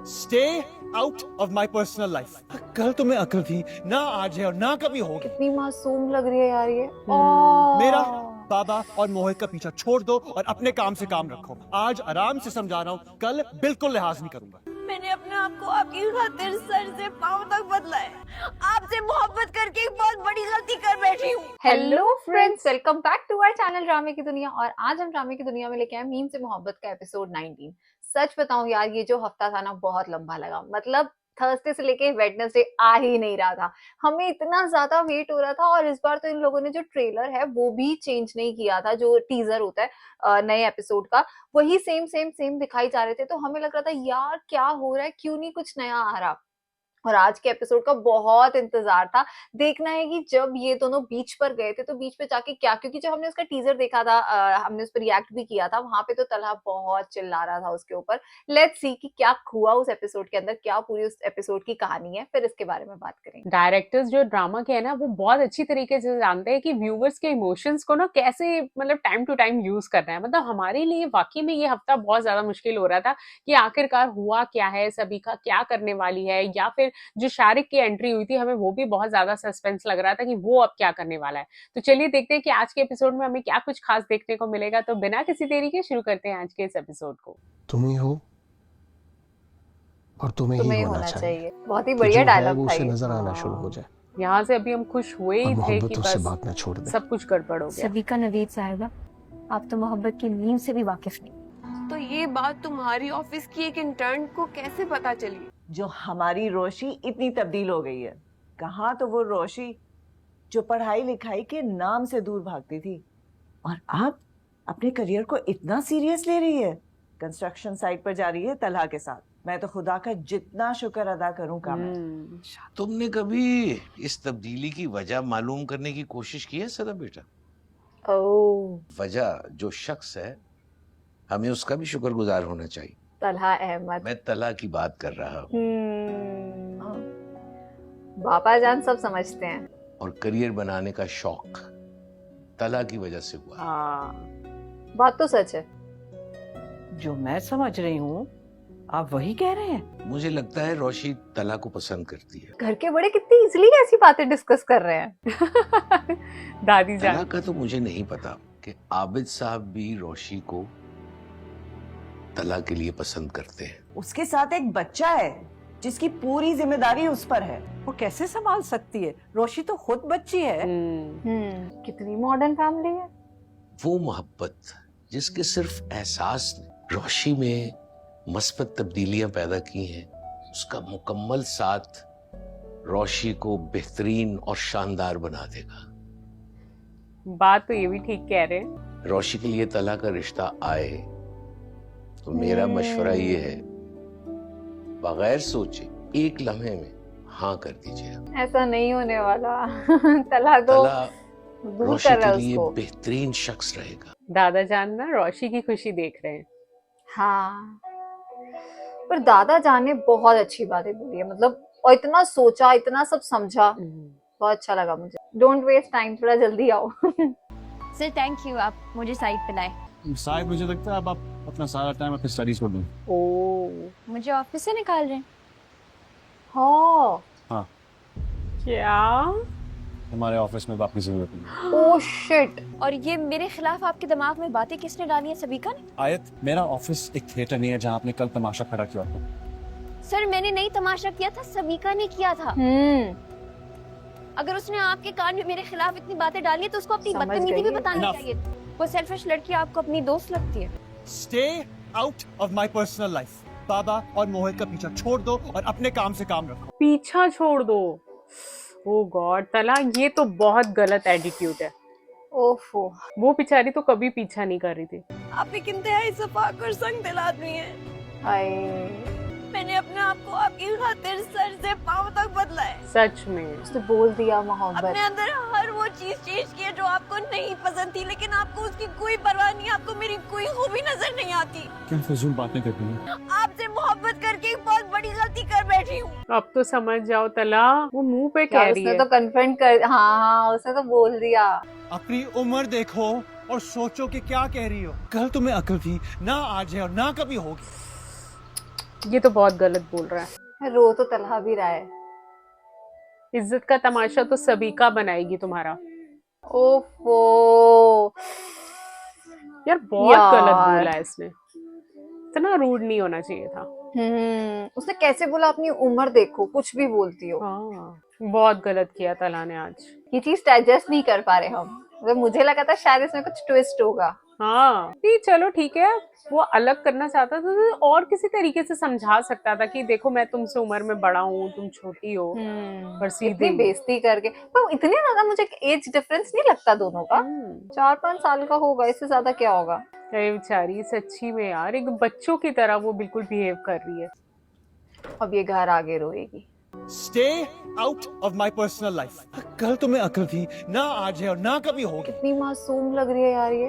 Stay out of my personal life. कल तुम्हें अक्ल थी ना, आज है और ना कभी होगी। कितनी मासूम लग रही है यार ये। मेरा बाबा और मोहित का पीछा छोड़ दो और अपने काम से काम रखो। आज आराम से समझा रहा हूँ, कल बिल्कुल लिहाज नहीं करूंगा। मैंने अपने आप को आपकी खातिर सर से पांव तक बदला है। आपसे मोहब्बत करके एक बहुत बड़ी गलती कर बैठी हूँ। Hello friends, welcome back to our channel ड्रामे की दुनिया। और आज हम ड्रामे की दुनिया में लेके आए मीम से मोहब्बत का एपिसोड 19। सच बताऊं यार, ये जो हफ्ता था ना बहुत लंबा लगा। मतलब थर्सडे से लेके वेडनेसडे आ ही नहीं रहा था। हमें इतना ज्यादा वेट हो रहा था। और इस बार तो इन लोगों ने जो ट्रेलर है वो भी चेंज नहीं किया था। जो टीजर होता है नए एपिसोड का, वही सेम सेम सेम दिखाई जा रहे थे। तो हमें लग रहा था यार क्या हो रहा है, क्यों नहीं कुछ नया आ रहा। और आज के एपिसोड का बहुत इंतजार था। देखना है कि जब ये दोनों बीच पर गए थे तो बीच पे जाके क्या, क्योंकि जब हमने उसका टीजर देखा था, हमने उस पर रिएक्ट भी किया था, वहां पे तो तलहा बहुत चिल्ला रहा था उसके ऊपर। लेट्स सी कि क्या हुआ उस एपिसोड के अंदर, क्या पूरी उस एपिसोड की कहानी है, फिर इसके बारे में बात करेंगे। डायरेक्टर्स जो ड्रामा के है ना, वो बहुत अच्छी तरीके से जानते हैं कि व्यूवर्स के इमोशंस को ना कैसे मतलब टाइम टू टाइम यूज करना है। मतलब हमारे लिए वाकई में ये हफ्ता बहुत ज्यादा मुश्किल हो रहा था कि आखिरकार हुआ क्या है, सभी का क्या करने वाली है, या फिर जो शारिक की एंट्री हुई थी, हमें वो भी बहुत ज्यादा सस्पेंस लग रहा था कि वो अब क्या करने वाला है। तो चलिए देखते हैं कि आज के एपिसोड में हमें क्या कुछ खास देखने को मिलेगा। तो बिना किसी देरी के शुरू करते हैं आज के इस एपिसोड को। तुम ही हो और तुम्हें ही होना चाहिए। बहुत ही बढ़िया डायलॉग था उसे ये। नजर आना शुरू हो जाए। यहाँ से अभी हम खुश हुए ही और थे कि मोहब्बत उससे बस बात न छोड़ दे। सब कुछ गड़बड़ हो गया। सबिका नवीद साहिबा, आप तो मोहब्बत की नींव से भी वाकिफ नहीं। तो ये बात तुम्हारी ऑफिस की एक इंटर्न को कैसे पता चली? जो हमारी रोशी इतनी तब्दील हो गई है। कहाँ तो वो रोशी जो पढ़ाई लिखाई के नाम से दूर भागती थी, और अब अपने करियर को इतना सीरियस ले रही है। कंस्ट्रक्शन साइट पर जा रही है तलहा के साथ। मैं तो खुदा का जितना शुक्र अदा करूं कम है। तुमने कभी इस तब्दीली की वजह मालूम करने की कोशिश की है सदा बेटा? वजह जो शख्स है, हमें उसका भी शुक्रगुजार होना चाहिए। तलहा अहमद। मैं तला की बात कर रहा हूँ। बाबा जान सब समझते हैं। और करियर बनाने का शौक तला की वजह से हुआ। बात तो सच है। जो मैं समझ रही हूँ आप वही कह रहे हैं। मुझे लगता है रोशी तला को पसंद करती है। घर के बड़े कितनी इजीली ऐसी बातें डिस्कस कर रहे हैं। दादी तला जान का तो मुझे नहीं पता कि आबिद साहब भी रोशी को तला के लिए पसंद करते हैं। उसके साथ एक बच्चा है जिसकी पूरी जिम्मेदारी उस पर है। वो कैसे संभाल सकती है? रोशी तो खुद बच्ची है। कितनी मॉडर्न फैमिली है। वो मोहब्बत जिसके सिर्फ एहसास ने रोशी में मस्बत तब्दीलियां पैदा की हैं, उसका मुकम्मल साथ रोशी को बेहतरीन और शानदार बना देगा। बात तो ये भी ठीक कह रहे हैं। रोशी के लिए तला का रिश्ता आए तो मेरा मशवरा ये है, बगैर सोचे एक लम्हे में हाँ कर दीजिए। ऐसा नहीं होने वाला। तला तो तला दूर रोशी कर रहा है के लिए उसको। बेहतरीन शख्स रहेगा। दादा जान ना रोशी की खुशी देख रहे हैं। हाँ, पर दादा जान ने बहुत अच्छी बातें बोली है। मतलब और इतना सोचा, इतना सब समझा। बहुत अच्छा लगा मुझे। डोंट वेस्ट टाइम, थोड़ा जल्दी आओ। सर थैंक यू, आप मुझे साइड पे लाए। शायद मुझे लगता है अब आप अपना सारा टाइम अपनी स्टडीज पर दें। मुझे ऑफिस से निकाल रहे हैं। हाँ। क्या? हमारे ऑफिस में आपकी जरूरत नहीं। Oh shit. और ये मेरे खिलाफ आपके दिमाग में बातें किसने डाली है? सबिका ने। आयत, मेरा ऑफिस एक थिएटर नहीं है जहाँ आपने कल तमाशा खड़ा किया था। सर मैंने नहीं तमाशा किया था, सबिका ने किया था। अगर उसने आपके कान में मेरे खिलाफ इतनी बातें डाली है तो उसको अपनी समझ बदतमीजी भी गई। बतानी Enough. चाहिए। वो सेल्फिश लड़की आपको अपनी दोस्त लगती है। Stay out of my personal life. बाबा और मोहित का पीछा छोड़ दो और अपने काम से काम रखो। पीछा छोड़ दो। ओ गॉड तला, ये तो बहुत गलत एटीट्यूड है। ओफो। वो बेचारी तो कभी पीछा नहीं कर रही थी। आप एक इंतहाई सफाक और संग दिल आदमी है। हाय। मैंने अपने आप को आपकी खातिर सर से पांव तक बदला है। सच में उसने बोल दिया मोहब्बत। अपने अंदर हर वो चीज चेंज की है जो आपको नहीं पसंद थी, लेकिन आपको उसकी कोई परवाह नहीं। आपको मेरी कोई खूबी नजर नहीं आती। क्या फजूल बातें करती हैं? आपसे मोहब्बत करके एक बहुत बड़ी गलती कर बैठी हूँ। अब तो समझ जाओ तला, वो मुंह पे कह यार रही उसने है। तो कन्फ्रंट कर, हाँ उसने तो बोल दिया। अपनी उम्र देखो और सोचो कि क्या कह रही हो। कल तुम्हें अक्ल थी ना, आज है और ना कभी होगी। ये तो बहुत गलत बोल रहा है। रो तो तलहा भी रहा है। इज्जत का तमाशा तो सबीका बनाएगी तुम्हारा। ओफो यार बहुत गलत यार। बोला है इसने, इतना रूड नहीं होना चाहिए था। उसने कैसे बोला अपनी उम्र देखो, कुछ भी बोलती हो। हाँ बहुत गलत किया तला ने आज। ये चीज डाइजेस्ट नहीं कर पा रहे हम। मतलब मुझे लगा था शायद इसमें कुछ ट्विस्ट होगा। हाँ नहीं चलो ठीक है, वो अलग करना चाहता था तो और किसी तरीके से समझा सकता था कि देखो मैं तुमसे उम्र में बड़ा हूँ, तुम छोटी हो, पर सीधे इतनी ही। बेइज्जती करके। पर इतने ज्यादा मुझे एज डिफरेंस नहीं लगता दोनों का। 4-5 साल का होगा, इससे ज्यादा क्या होगा। अरे बेचारी सच्ची में यार, एक बच्चों की तरह वो बिल्कुल बिहेव कर रही है। अब ये घर आगे रोएगी। Stay out of my personal life. कल तुम्हें अक्ल थी ना, आज है और ना कभी होगी। कितनी मासूम लग रही है यार ये।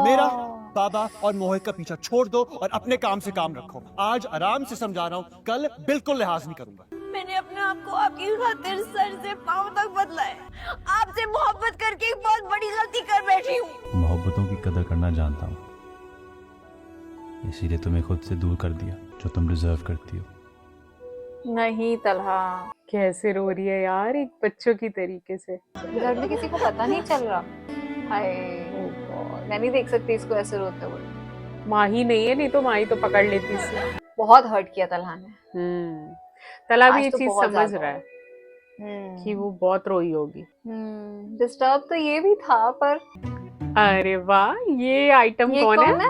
मेरा, बाबा और मोहित का पीछा छोड़ दो और अपने काम से काम रखो। आज आराम से समझा रहा हूँ, कल बिल्कुल लिहाज नहीं करूंगा। मैंने अपने आप को आपकी खातिर सर से पांव तक बदला है। आपसे मोहब्बत करके एक बहुत बड़ी गलती कर बैठी हूँ। मोहब्बतों की कदर करना जानता हूँ, इसीलिए तुम्हें खुद से दूर कर दिया जो तुम डिजर्व करती हो। नहीं तलहा, कैसे रो रही है यार एक बच्चों की तरीके से। घर में किसी को पता नहीं चल रहा। हाय मैं नहीं देख सकती इसको ऐसे रोते हुए। माँ ही नहीं है, नहीं तो माँ ही तो पकड़ लेती इसे। बहुत हर्ट किया तलहा ने। तला भी आज ये तो चीज बहुत समझ ज्यादा। रहा है कि वो बहुत रोई होगी। डिस्टर्ब तो ये भी था, पर अरे वाह, ये आइटम ये कौन है?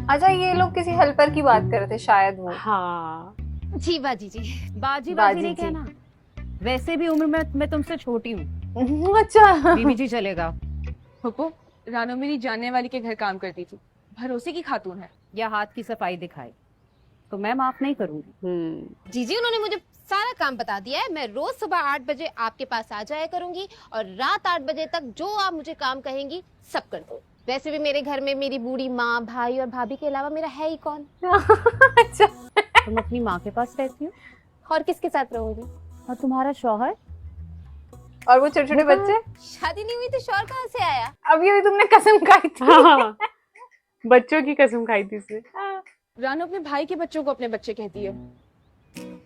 अच्छा ये लोग किसी हेल्पर की बात कर रहे थे शायद वो। हाँ जी बाजी जी, बाजी बाजी नहीं जी। कहना, वैसे भी उम्र में मैं तुमसे छोटी हूँ। अच्छा बीबी जी चलेगा। पप्पू, रानो मेरी जानने वाली के घर काम करती थी, भरोसे की खातून है। या हाथ की सफाई दिखाई तो मैं माफ नहीं करूंगी। जीजी उन्होंने मुझे सारा काम बता दिया है। मैं रोज सुबह 8 बजे आपके पास आ जाया करूंगी और रात 8 बजे तक जो आप मुझे काम कहेंगी सब कर दो। वैसे भी मेरे घर में मेरी बूढ़ी माँ, भाई और भाभी के अलावा मेरा है ही कौन। अच्छा तुम अपनी माँ के पास रहती हो और किसके साथ रहूंगी? और तुम्हारा शौहर? और वो छोटे छोटे बच्चे? शादी नहीं हुई तो शौहर कहाँ से आया? अभी अभी तुमने कसम खाई थी। हाँ, बच्चों की कसम खाई थी इसने। रानो अपने भाई के बच्चों को अपने बच्चे कहती है।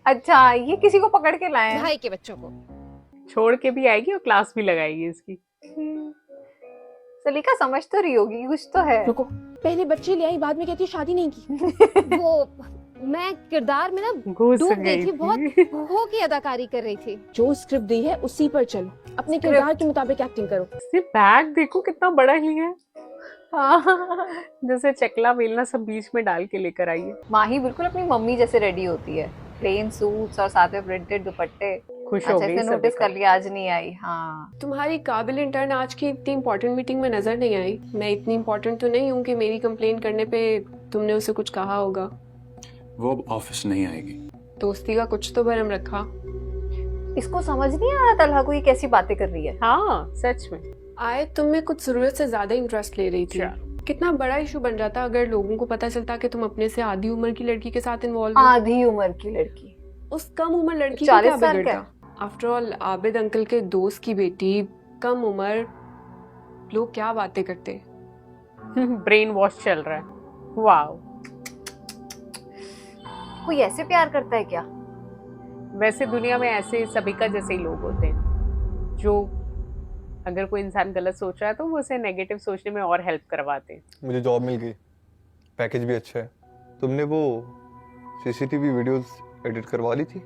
अच्छा ये किसी को पकड़ के लाए हैं। भाई के बच्चों को छोड़ के भी आएगी और क्लास भी लगाएगी इसकी। सलीका समझ तो रही होगी कुछ तो है। रुको, पहले बच्चे ले आई, बाद में कहती है शादी नहीं की। वो मैं किरदार में ना घुस डूब गई गई थी, थी। बहुत हो की अदाकारी कर रही थी। जो स्क्रिप्ट दी है उसी पर चलो, अपने किरदार के मुताबिक एक्टिंग करो। इसने बैग देखो कितना बड़ा ही है। जैसे चकला बेलना सब बीच में डाल के लेकर आई है। माही बिल्कुल अपनी मम्मी जैसे रेडी होती है, प्लेन सूट्स और साथ में प्रिंटेड दुपट्टे। खुश हो अच्छा गई इसने नोटिस कर लिया, आज नहीं आई। हाँ तुम्हारी काबिल इंटर्न आज की इतनी इम्पोर्टेंट मीटिंग में नजर नहीं आई। मैं इतनी इम्पोर्टेंट तो नहीं हूँ कि मेरी कंप्लेन करने पे तुमने उसे कुछ कहा होगा। वो अब ऑफिस नहीं आएगी। दोस्ती का कुछ तो भरम रखा। इसको समझ नहीं आ रहा तलहा को ये कैसी बातें कर रही है। हाँ सच में। आए तुम्हें कुछ जरूरत से ज्यादा इंटरेस्ट ले रही थी। कितना बड़ा इशू बन जाता अगर लोगों को पता चलता कि तुम अपने से आधी उम्र की लड़की के साथ इन्वॉल्व हो। आधी उम्र की लड़की? उस कम उम्र लड़की को 40 क्या साल बिगड़ता? आफ्टर ऑल आबिद अंकल के दोस्त की बेटी, कम उम्र, लोग क्या बातें करते। ब्रेन वॉश चल रहा है। वाओ, कोई ऐसे प्यार करता है क्या? वैसे दुनिया में ऐसे सभी का जैसे ही लोग होते हैं जो अगर कोई इंसान गलत सोच रहा है तो वो उसे नेगेटिव सोचने में और हेल्प करवाते हैं। मुझे जॉब मिल गई, पैकेज भी अच्छा है। तुमने वो सीसीटीवी वीडियोस एडिट करवा ली थी?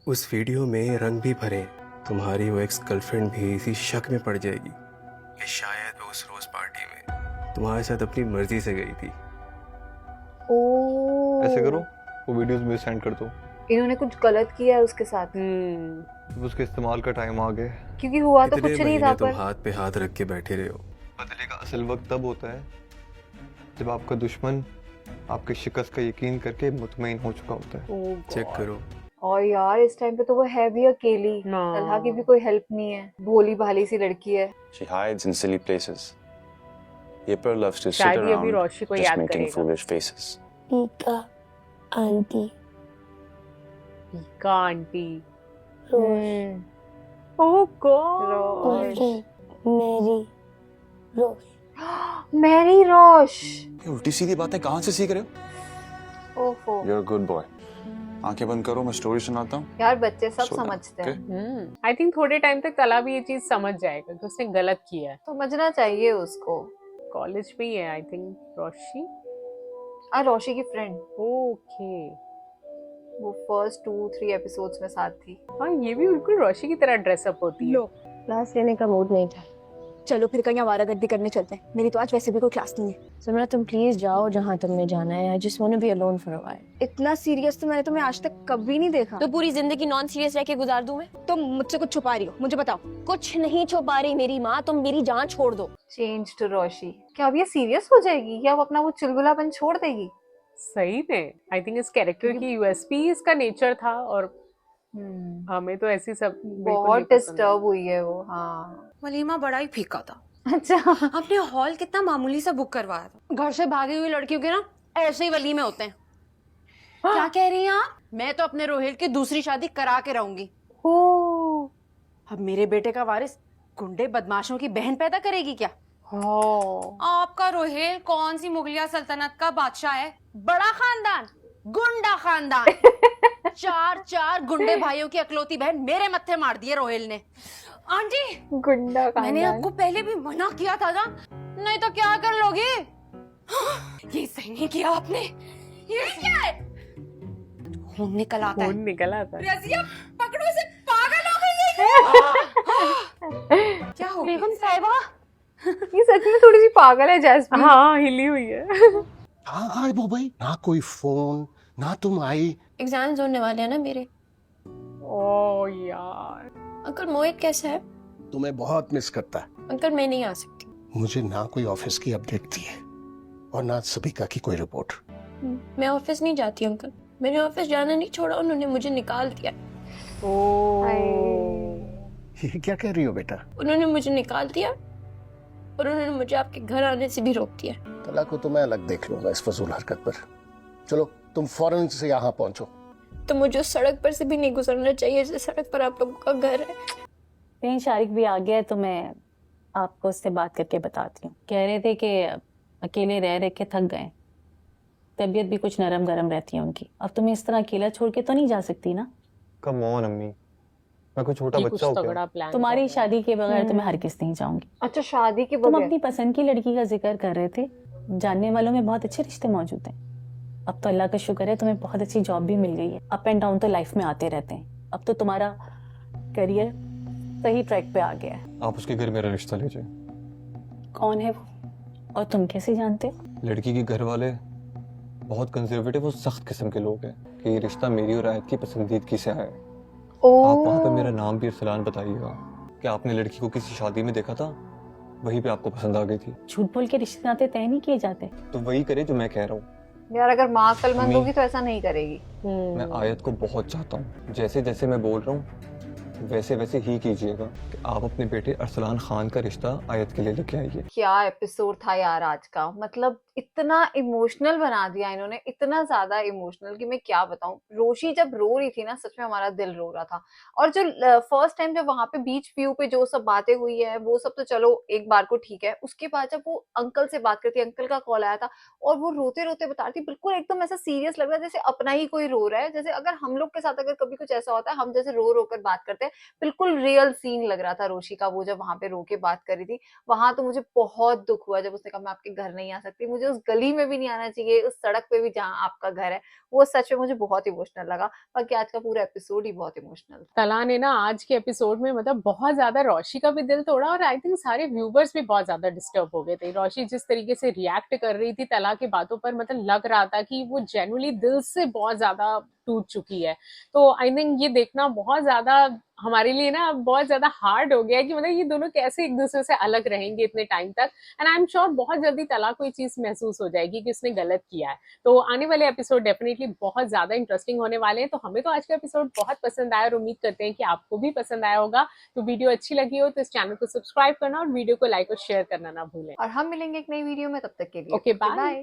उस वीडियो में रंग भी भरे। तुम्हारी वो एक्स गर्लफ्रेंड भी इसी शक में पड़ जाएगी कि शायद वो उस रोज पार्टी में तुम्हारे साथ अपनी मर्जी से गई थी। ऐसे करो, वो वीडियोस मुझे सेंड कर दो। इन्होंने कुछ गलत किया है उसके साथ। उसके इस्तेमाल का टाइम आ गया, क्योंकि हुआ तो इतने कुछ नहीं महीने था तुम पर। हाथ पे हाथ रख के बैठे रहे हो। बदले का असल वक्त तब होता है जब आपका दुश्मन आपके शिकस्त का यकीन करके मुतमईन हो चुका होता है। चेक करो। और यार इस टाइम पे तो वो है भी अकेली, तलहा की भी कोई हेल्प नहीं है, भोली भाली सी लड़की है। She hides in silly places. April loves to sit शायद ये अभी around रोशी को just याद making करेगा। foolish faces. पीका आंटी, पीका आंटी, ओह गॉड, मेरी रोश। मैरी रोश। ये उल्टी सीधी बातें कहाँ से सीख रहे हो? ओफो You're a good boy. आंखें बंद करो, मैं स्टोरी सुनाता हूँ. यार बच्चे सब सो जा, समझते हैं। आई थिंक थोड़े टाइम तक तला भी ये चीज समझ जाएगा कि उसने गलत किया है। समझना चाहिए उसको। कॉलेज में ही है आई थिंक रोशी। रोशी की फ्रेंड, ओके वो फर्स्ट 2-3 एपिसोड्स में साथ थी। हाँ ये भी बिल्कुल रोशी की तरह ड्रेसअप होती है। लो क्लास लेने का मूड नहीं था, चलो फिर कहीं आवारागर्दी करने चलते हैं। मेरी तो आज वैसे भी कोई क्लास नहीं है। सिमरन तुम प्लीज जाओ जहाँ तुमने जाना है। I just want to be alone for a while. इतना सीरियस तो मैंने तुम्हें आज तक कभी नहीं देखा। तो पूरी जिंदगी नॉन सीरियस रह के गुजार दूं मैं? तुम मुझसे कुछ छुपा रही हो, मुझे बताओ। कुछ नहीं छुपा रही मेरी माँ, तुम मेरी जान छोड़ दो। चेंज टू रोशी। क्या अब ये सीरियस हो जाएगी या अब अपना वो चुलबुलापन छोड़ देगी? सही में आई थिंक इस कैरेक्टर की यूएसपी इसका नेचर था और हमें तो ऐसी सब बहुत डिस्टर्ब हुई है वो। हाँ वलीमा बड़ा ही फीका था। अच्छा आपने हॉल कितना मामूली सा बुक करवाया था। घर से भागी हुई लड़कियों के ना ऐसे ही वलीमे होते हैं। क्या कह रही हैं आप? मैं तो अपने रोहिल की दूसरी शादी करा के रहूंगी। अब मेरे बेटे का वारिस गुंडे बदमाशों की बहन पैदा करेगी क्या? आपका रोहिल कौन सी मुगलिया सल्तनत का बादशाह है? बड़ा खानदान, गुंडा खानदान। 4 गुंडे भाइयों की अकलौती बहन मेरे मत्थे मार दिए रोहिल ने। आंटी गुंडा खानदान। मैंने आपको पहले भी मना किया था ना, नहीं तो क्या कर लोगी? ये सही नहीं किया आपने। ये क्या है? खून निकल आता है। खून निकल आता है। रजिया पकड़ो इसे, पागल हो गई है। क्या हो गया? बेगम साहिबा ये सच में थोड़ी सी पागल है जैस्मीन। हाँ हिली हुई है। हाँ वो भाई ना कोई फोन ना तुम आई। एग्जाम्स होने वाले हैं ना मेरे। ओ यार अंकल मोहित कैसा है? तुम्हें बहुत मिस करता है। अंकल मैं नहीं आ सकती। मुझे ना कोई ऑफिस की अपडेट दी है और ना सबिका की कोई रिपोर्ट। मैं ऑफिस नहीं जाती अंकल, मैंने ऑफिस जाना नहीं छोड़ा, उन्होंने मुझे निकाल दिया। ये क्या कह रही हो बेटा? उन्होंने मुझे निकाल दिया और उन्होंने मुझे आपके घर आने से भी रोक दिया। तला को तो मैं अलग देख लूंगा इस फजूल हरकत पर। चलो तुम फौरन से यहाँ पहुंचो। तो मुझे उस सड़क पर से भी नहीं गुजरना चाहिए जिस सड़क पर आप लोगों का घर है। कहीं शारिक भी आ गया है तो मैं आपको उससे बात करके बताती हूँ। कह रहे थे कि अकेले रह रह के थक गए, तबीयत भी कुछ नरम गरम रहती है उनकी। अब तुम्हें इस तरह अकेला छोड़ के तो नहीं जा सकती ना। कम ऑन अम्मी, मैं कोई छोटा बच्चा हूँ क्या? तुम्हारी शादी के बगैर तुम्हें हरगिज़ नहीं जाऊंगी। अच्छा शादी के तुम बगैर? अपनी पसंद की लड़की का जिक्र कर रहे थे, जानने वालों में बहुत अच्छे रिश्ते मौजूद हैं। अब तो अल्लाह का शुक्र है तुम्हें बहुत अच्छी जॉब भी मिल गई है। अप एंड डाउन तो लाइफ में आते रहते हैं। अब तो तुम्हारा करियर सही ट्रैक पे आ गया है। आप उसके घर मेरा रिश्ता लीजिए। कौन है वो और तुम कैसे जानते हो? लड़की के घर वाले बहुत कंजर्वेटिव और सख्त किस्म के लोग हैं कि ये रिश्ता मेरी और आयत की पसंदीदगी से आया है। आप वहाँ पे मेरा नाम भी अरसलान बताइएगा कि आपने लड़की को किसी शादी में देखा था, वहीं पे आपको पसंद आ गई थी। झूठ बोल के रिश्ते नाते तय नहीं किए जाते। तो वही करे जो मैं कह रहा हूँ। यार अगर माँ अक्लमंद होगी तो ऐसा नहीं करेगी। मैं आयत को बहुत चाहता हूँ। जैसे जैसे मैं बोल रहा हूँ वैसे वैसे ही कीजिएगा कि आप अपने बेटे अरसलान खान का रिश्ता आयत के लिए लेके आइए। क्या एपिसोड था यार आज का, मतलब इतना इमोशनल बना दिया इन्होंने, इतना ज्यादा इमोशनल कि मैं क्या बताऊं। रोशी जब रो रही थी ना, सच में हमारा दिल रो रहा था। और जो फर्स्ट टाइम जब वहां पे बीच व्यू पे जो सब बातें हुई है वो सब तो चलो एक बार को ठीक है। उसके बाद जब वो अंकल से बात करती, अंकल का कॉल आया था और वो रोते रोते बता रही थी, बिल्कुल एकदम ऐसा सीरियस लग रहा है जैसे अपना ही कोई रो रहा है। जैसे अगर हम लोग के साथ अगर कभी कुछ ऐसा होता है, हम जैसे रो रो कर बात करते हैं, बिल्कुल रियल सीन लग रहा था रोशी का। वो जब वहां पे रो के बात कर रही थी, वहां तो मुझे बहुत दुख हुआ जब उसने कहा मैं आपके घर नहीं आ सकती। मुझे उस गली में भी नहीं आना चाहिए, उस सड़क पे भी जहाँ आपका घर है। वो सच में मुझे बहुत इमोशनल लगा। बाकी आज का पूरा एपिसोड ही बहुत इमोशनल था। तला ने ना आज के एपिसोड में मतलब बहुत ज्यादा रोशी का भी दिल तोड़ा और आई थिंक सारे व्यूवर्स भी बहुत ज्यादा डिस्टर्ब हो गए थे। रोशी जिस तरीके से रिएक्ट कर रही थी तला की बातों पर, मतलब लग रहा था कि वो जेन्युइनली दिल से बहुत ज्यादा टूट चुकी है। तो आई थिंक ये देखना बहुत ज्यादा हमारे लिए ना बहुत ज्यादा हार्ड हो गया है कि मतलब ये दोनों कैसे एक दूसरे से अलग रहेंगे इतने टाइम तक। एंड आई एम श्योर बहुत जल्दी तला को ये चीज महसूस हो जाएगी कि उसने गलत किया है। तो आने वाले एपिसोड डेफिनेटली बहुत ज्यादा इंटरेस्टिंग होने वाले हैं। तो हमें तो आज का एपिसोड बहुत पसंद आया और उम्मीद करते हैं कि आपको भी पसंद आया होगा। तो वीडियो अच्छी लगी हो तो इस चैनल को सब्सक्राइब करना और वीडियो को लाइक और शेयर करना ना भूलें। और हम मिलेंगे एक नई वीडियो में, तब तक के लिए ओके बाय।